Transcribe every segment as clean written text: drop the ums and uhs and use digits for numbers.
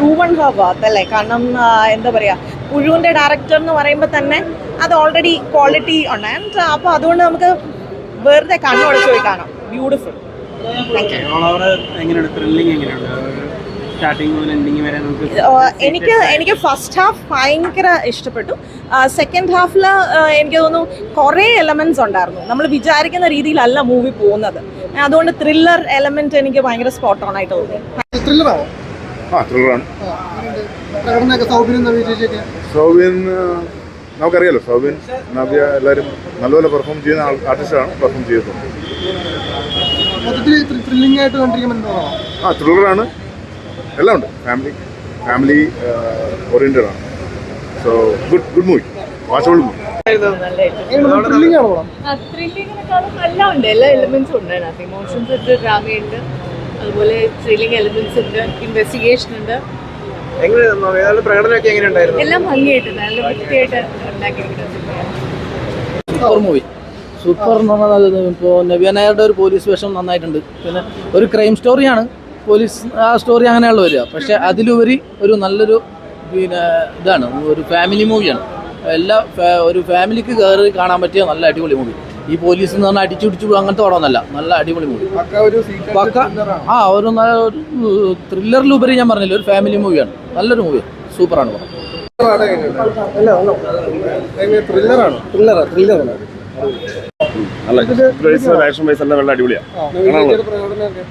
Proven Har worth അല്ലേ. കാരണം എന്താ പറയുക, പുഴുവിൻ്റെ ഡയറക്ടർ എന്ന് പറയുമ്പോൾ തന്നെ അത് ഓൾറെഡി ക്വാളിറ്റി ഉണ്ട്. ആൻഡ് അപ്പോൾ അതുകൊണ്ട് നമുക്ക് വെറുതെ കണ്ണുടച്ച് പോയി കാണാം. ബ്യൂട്ടിഫുൾ. എനിക്ക് ഫസ്റ്റ് ഹാഫ് ഭയങ്കര ഇഷ്ടപ്പെട്ടു. സെക്കൻഡ് ഹാഫിൽ എനിക്ക് തോന്നുന്നു കുറേ എലമെന്റ്സ് ഉണ്ടായിരുന്നു. നമ്മൾ വിചാരിക്കുന്ന രീതിയിലല്ല മൂവി പോകുന്നത്. അതുകൊണ്ട് ത്രില്ലർ എലമെന്റ് എനിക്ക് ഭയങ്കര സ്പോട്ട് ഓൺ ആയിട്ട് തോന്നി. നമുക്കറിയാലോ, സൗബിൻ, നവ്യ എല്ലാവരും നല്ലപോലെ പെർഫോം ചെയ്യുന്ന ആർട്ടിസ്റ്റാണ്. പെർഫോം ചെയ്തിട്ടുണ്ട്. ത്രില്ലറാണ്, എല്ലാം ഉണ്ട്. ഫാമിലി ഓറിയന്റഡ് ആണ്. So good movie, watchable movie. എല്ലാം ഉണ്ട്, എല്ലാ എലിമെന്റ്സും ഉണ്ട് അതിനകത്ത്. ഇമോഷൻസ് ഉണ്ട്, ഡ്രാമയുണ്ട്, അതുപോലെ ത്രില്ലിംഗ് എലിമെന്റ്സ് ഉണ്ട്, ഇൻവെസ്റ്റിഗേഷൻ ഉണ്ട്. പ്രകടനമൊക്കെ എങ്ങനെയുണ്ടായിരുന്നു? എല്ലാം ഭംഗിയായിട്ട് നല്ല വൃത്തിയായിട്ട് ഉണ്ടാക്കിയിരിക്കുന്നത്. Super movie. സൂപ്പർ എന്ന് പറഞ്ഞാൽ ഇപ്പോൾ നവ്യ നായരുടെ ഒരു പോലീസ് വേഷം നന്നായിട്ടുണ്ട്. പിന്നെ ഒരു ക്രൈം സ്റ്റോറിയാണ്, പോലീസ് ആ സ്റ്റോറി അങ്ങനെയുള്ള വരിക. പക്ഷെ അതിലുപരി ഒരു നല്ലൊരു പിന്നെ ഇതാണ്, ഒരു ഫാമിലി മൂവിയാണ്. ഒരു ഫാമിലിക്ക് കയറി കാണാൻ പറ്റിയ നല്ല അടിപൊളി മൂവി. ഈ പോലീസ് എന്ന് പറഞ്ഞാൽ അടിച്ചു അങ്ങനത്തെ പടമൊന്നല്ല, നല്ല അടിപൊളി മൂവി. പക്ക ഒരു ത്രില്ലറിലുപരി ഞാൻ പറഞ്ഞില്ല, ഒരു ഫാമിലി മൂവിയാണ്. നല്ലൊരു മൂവിയാണ്, സൂപ്പറാണ് പടം. ആക്ഷൻ വൈസ് എല്ലാം വളരെ അടിപൊളിയാണ്.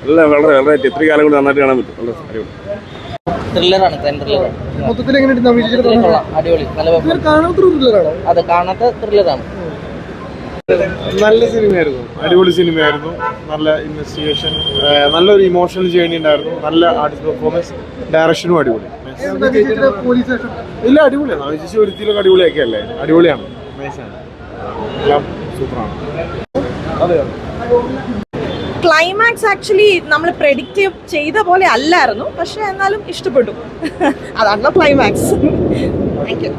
എല്ലാം വളരെ ഇത്തിരി കാലം കൊണ്ട് നന്നായിട്ട് കാണാൻ പറ്റും. വളരെ അടിപൊളി ത്രില്ലറാണ്. അടിപൊളി, അത് കാണാത്ത ത്രില്ലറാണ്. നല്ല സിനിമയായിരുന്നു, അടിപൊളി സിനിമയായിരുന്നു. നല്ല ഇൻവെസ്റ്റിഗേഷൻ, നല്ലൊരു ഇമോഷണൽ ജേർണി ഉണ്ടായിരുന്നു. നല്ല ആർട്ടിസ്റ്റ് പെർഫോമൻസ്, ഡയറക്ഷനും അടിപൊളി. ഇല്ല, അടിപൊളിയാണ്. ചേച്ചി ഒരുത്തിലൊക്കെ അടിപൊളിയൊക്കെ അല്ലേ, അടിപൊളിയാണ്, നൈസാണ്, എല്ലാം സൂപ്പറാണ്. അതെ, ക്ലൈമാക്സ് ആക്ച്വലി നമ്മൾ പ്രെഡിക്റ്റ് ചെയ്ത പോലെ അല്ലായിരുന്നു, പക്ഷെ എന്നാലും ഇഷ്ടപ്പെട്ടു. അതാണല്ലോ ക്ലൈമാക്സ്. Thank you.